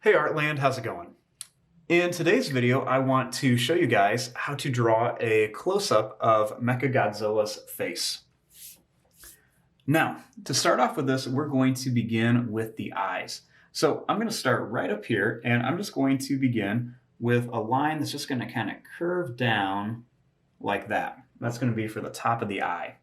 Hey Artland, how's it going? In today's video, I want to show you guys how to draw a close-up of Mechagodzilla's face. Now, to start off with this, we're going to begin with the eyes. So I'm going to start right up here, and I'm just going to begin with a line that's just going to kind of curve down like that. That's going to be for the top of the eye.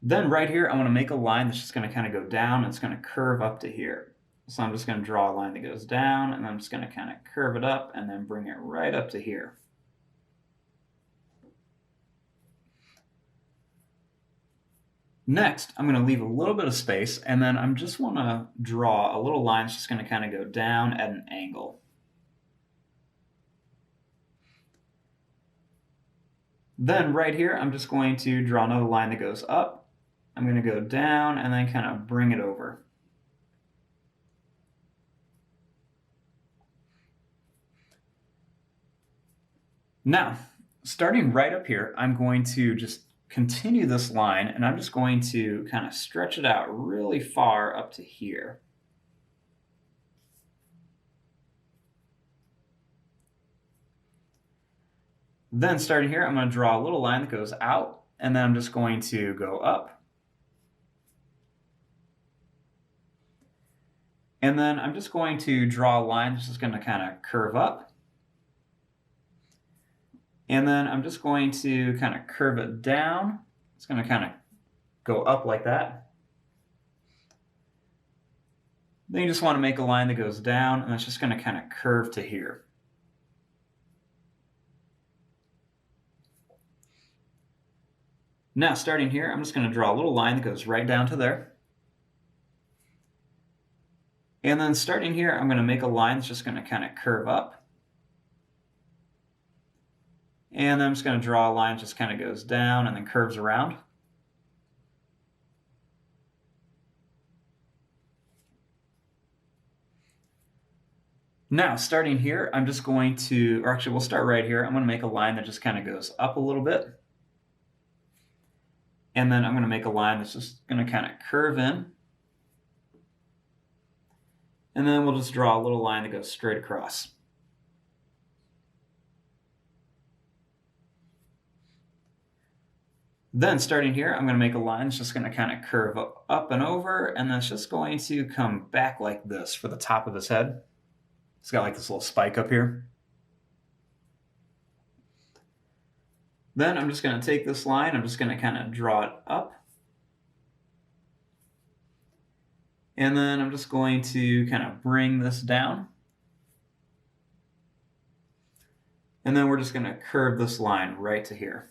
Then right here, I want to make a line that's just going to kind of go down, and it's going to curve up to here. So I'm just going to draw a line that goes down, and I'm just going to kind of curve it up and then bring it right up to here. Next, I'm going to leave a little bit of space, and then I just want to draw a little line that's just going to kind of go down at an angle. Then right here, I'm just going to draw another line that goes up. I'm going to go down and then kind of bring it over. Now, starting right up here, I'm going to just continue this line, and I'm just going to kind of stretch it out really far up to here. Then starting here, I'm going to draw a little line that goes out, and then I'm just going to go up. And then I'm just going to draw a line that's just going to kind of curve up. And then I'm just going to kind of curve it down. It's going to kind of go up like that. Then you just want to make a line that goes down, and it's just going to kind of curve to here. Now, starting here, I'm just going to draw a little line that goes right down to there. And then starting here, I'm going to make a line that's just going to kind of curve up. And then I'm just going to draw a line that just kind of goes down and then curves around. Now, starting here, I'm just going to, or actually we'll start right here. I'm going to make a line that just kind of goes up a little bit. And then I'm going to make a line that's just going to kind of curve in. And then we'll just draw a little line that goes straight across. Then starting here, I'm going to make a line that's just going to kind of curve up and over, and then it's just going to come back like this for the top of his head. It's got like this little spike up here. Then I'm just going to take this line, I'm just going to kind of draw it up. And then I'm just going to kind of bring this down. And then we're just going to curve this line right to here.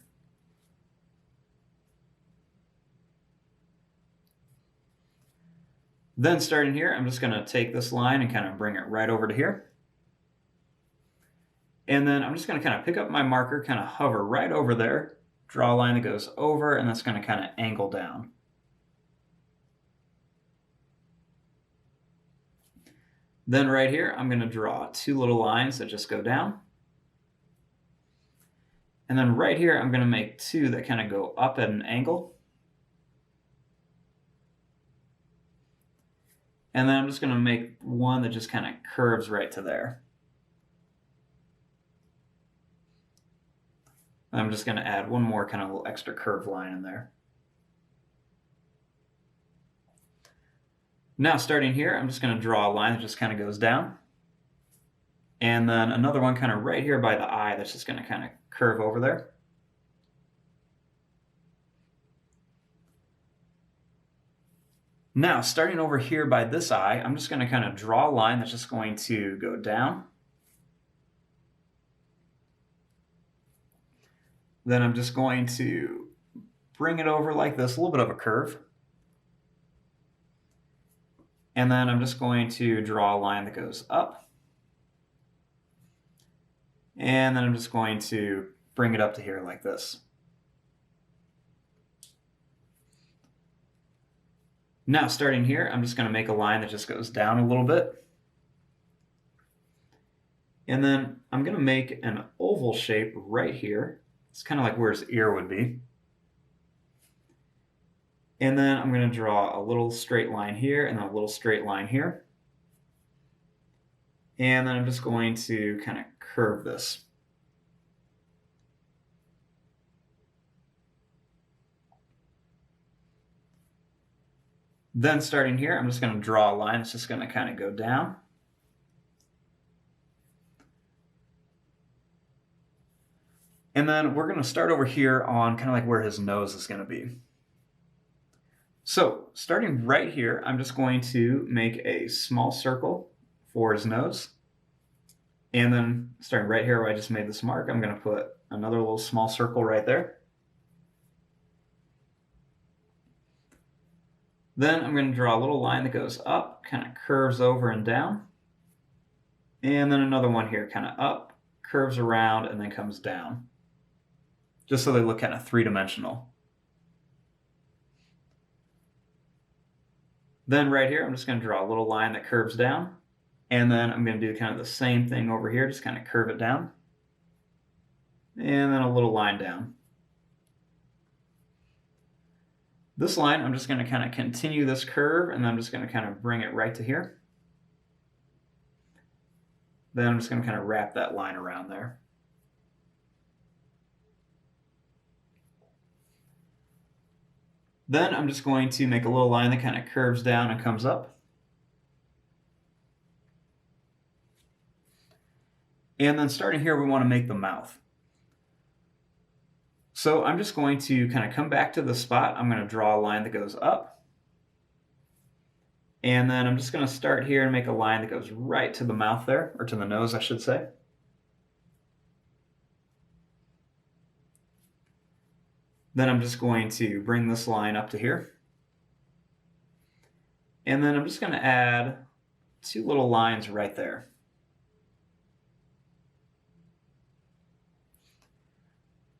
Then starting here, I'm just going to take this line and kind of bring it right over to here. And then I'm just going to kind of pick up my marker, kind of hover right over there, draw a line that goes over, and that's going to kind of angle down. Then right here, I'm going to draw two little lines that just go down. And then right here, I'm going to make two that kind of go up at an angle. And then I'm just going to make one that just kind of curves right to there. I'm just going to add one more kind of little extra curved line in there. Now starting here, I'm just going to draw a line that just kind of goes down. And then another one kind of right here by the eye that's just going to kind of curve over there. Now, starting over here by this eye, I'm just going to kind of draw a line that's just going to go down. Then I'm just going to bring it over like this, a little bit of a curve. And then I'm just going to draw a line that goes up. And then I'm just going to bring it up to here like this. Now, starting here, I'm just going to make a line that just goes down a little bit. And then I'm going to make an oval shape right here. It's kind of like where his ear would be. And then I'm going to draw a little straight line here and then a little straight line here. And then I'm just going to kind of curve this. Then starting here, I'm just going to draw a line that's just going to kind of go down. And then we're going to start over here on kind of like where his nose is going to be. So starting right here, I'm just going to make a small circle for his nose. And then starting right here where I just made this mark, I'm going to put another little small circle right there. Then I'm going to draw a little line that goes up, kind of curves over and down. And then another one here, kind of up, curves around, and then comes down. Just so they look kind of three-dimensional. Then right here, I'm just going to draw a little line that curves down. And then I'm going to do kind of the same thing over here, just kind of curve it down. And then a little line down. This line, I'm just going to kind of continue this curve, and then I'm just going to kind of bring it right to here. Then I'm just going to kind of wrap that line around there. Then I'm just going to make a little line that kind of curves down and comes up. And then starting here, we want to make the mouth. So I'm just going to kind of come back to the spot. I'm going to draw a line that goes up. And then I'm just going to start here and make a line that goes right to the mouth there, or to the nose, I should say. Then I'm just going to bring this line up to here. And then I'm just going to add two little lines right there.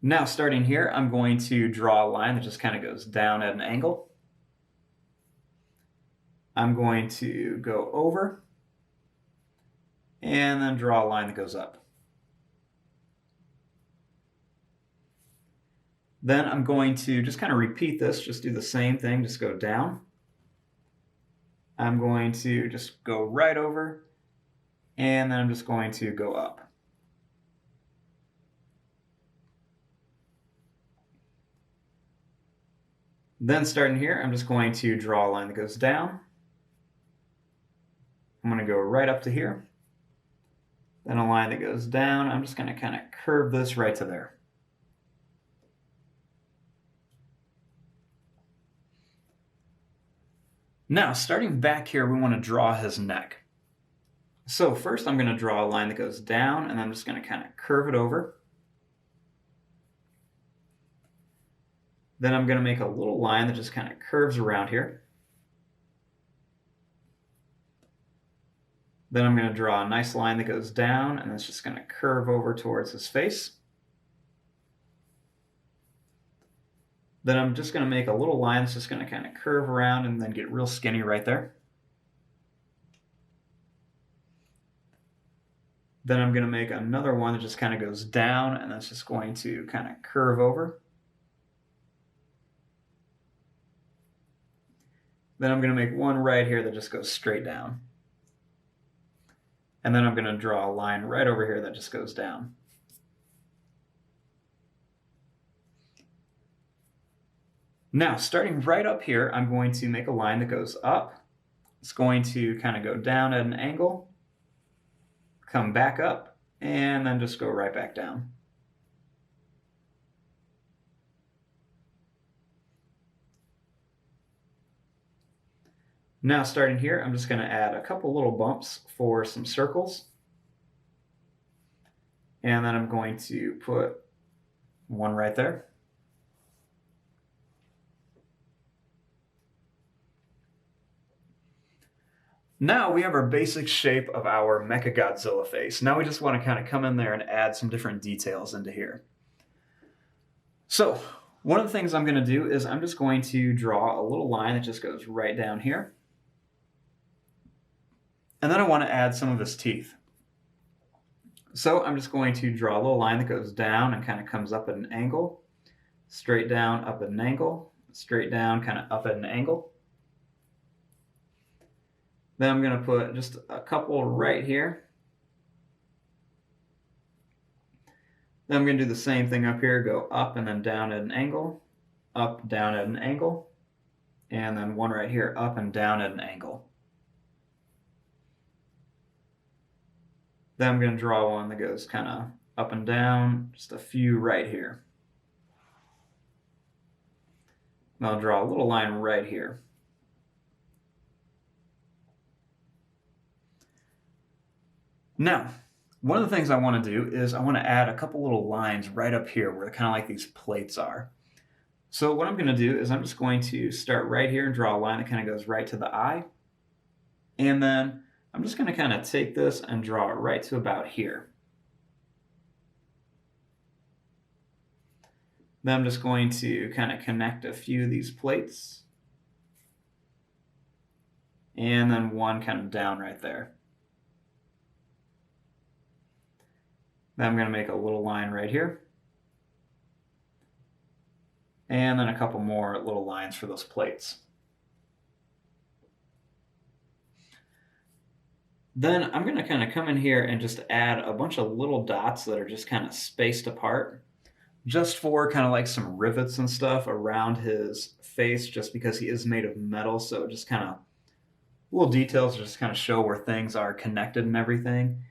Now starting here, I'm going to draw a line that just kind of goes down at an angle. I'm going to go over and then draw a line that goes up. Then I'm going to just kind of repeat this, just do the same thing, just go down. I'm going to just go right over, and then I'm just going to go up. Then starting here, I'm just going to draw a line that goes down. I'm going to go right up to here. Then a line that goes down. I'm just going to kind of curve this right to there. Now, starting back here, we want to draw his neck. So first I'm going to draw a line that goes down, and I'm just going to kind of curve it over. Then I'm going to make a little line that just kind of curves around here. Then I'm going to draw a nice line that goes down, and it's just going to curve over towards his face. Then I'm just going to make a little line that's just going to kind of curve around and then get real skinny right there. Then I'm going to make another one that just kind of goes down, and that's just going to kind of curve over. Then I'm going to make one right here that just goes straight down. And then I'm going to draw a line right over here that just goes down. Now, starting right up here, I'm going to make a line that goes up. It's going to kind of go down at an angle, come back up, and then just go right back down. Now, starting here, I'm just going to add a couple little bumps for some circles. And then I'm going to put one right there. Now we have our basic shape of our MECHAGODZILLA face. Now we just want to kind of come in there and add some different details into here. So one of the things I'm going to do is I'm just going to draw a little line that just goes right down here. And then I want to add some of his teeth. So I'm just going to draw a little line that goes down and kind of comes up at an angle, straight down, up at an angle, straight down, kind of up at an angle. Then I'm going to put just a couple right here, Then I'm going to do the same thing up here, go up and then down at an angle, up, down at an angle, and then one right here, up and down at an angle. Then I'm going to draw one that goes kind of up and down, just a few right here. And I'll draw a little line right here. Now, one of the things I want to do is I want to add a couple little lines right up here where kind of like these plates are. So what I'm going to do is I'm just going to start right here and draw a line that kind of goes right to the eye. And then I'm just going to kind of take this and draw it right to about here. Then I'm just going to kind of connect a few of these plates. And then one kind of down right there. Then I'm going to make a little line right here. And then a couple more little lines for those plates. Then I'm going to kind of come in here and just add a bunch of little dots that are just kind of spaced apart, just for kind of like some rivets and stuff around his face, just because he is made of metal. So just kind of little details to just kind of show where things are connected and everything.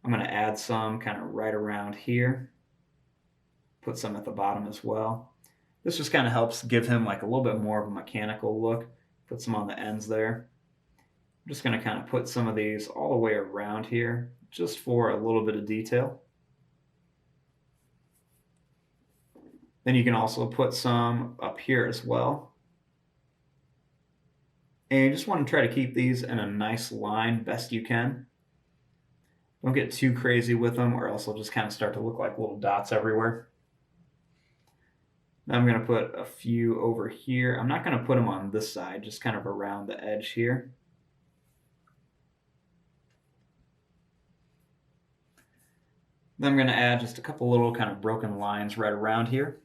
I'm going to add some kind of right around here. Put some at the bottom as well. This just kind of helps give him like a little bit more of a mechanical look. Put some on the ends there. I'm just going to kind of put some of these all the way around here, just for a little bit of detail. Then you can also put some up here as well. And you just want to try to keep these in a nice line best you can. Don't get too crazy with them, or else they'll just kind of start to look like little dots everywhere. Now I'm going to put a few over here. I'm not going to put them on this side, just kind of around the edge here. Then I'm going to add just a couple little kind of broken lines right around here.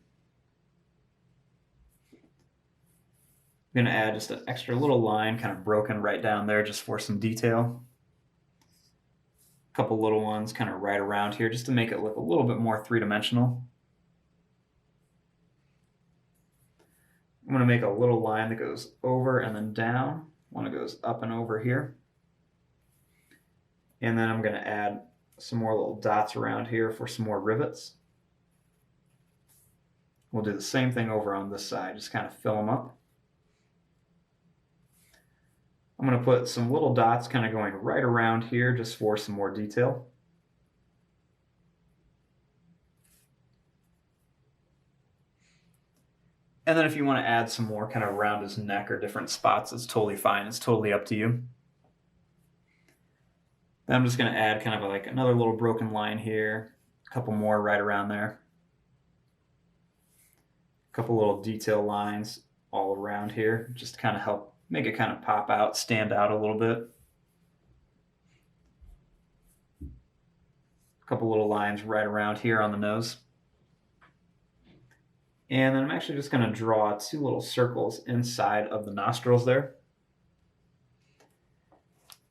I'm going to add just an extra little line kind of broken right down there just for some detail. A couple little ones kind of right around here just to make it look a little bit more three-dimensional. I'm going to make a little line that goes over and then down. One that goes up and over here. And then I'm going to add some more little dots around here for some more rivets. We'll do the same thing over on this side, just kind of fill them up. I'm going to put some little dots kind of going right around here just for some more detail. And then if you want to add some more kind of around his neck or different spots, it's totally fine. It's totally up to you. Then I'm just going to add kind of like another little broken line here, a couple more right around there. A couple little detail lines all around here, just to kind of help make it kind of pop out, stand out a little bit. A couple little lines right around here on the nose. And then I'm actually just going to draw two little circles inside of the nostrils there.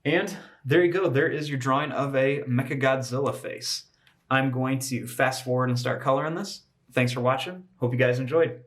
And there you go. There is your drawing of a MECHAGODZILLA face. I'm going to fast forward and start coloring this. Thanks for watching. Hope you guys enjoyed.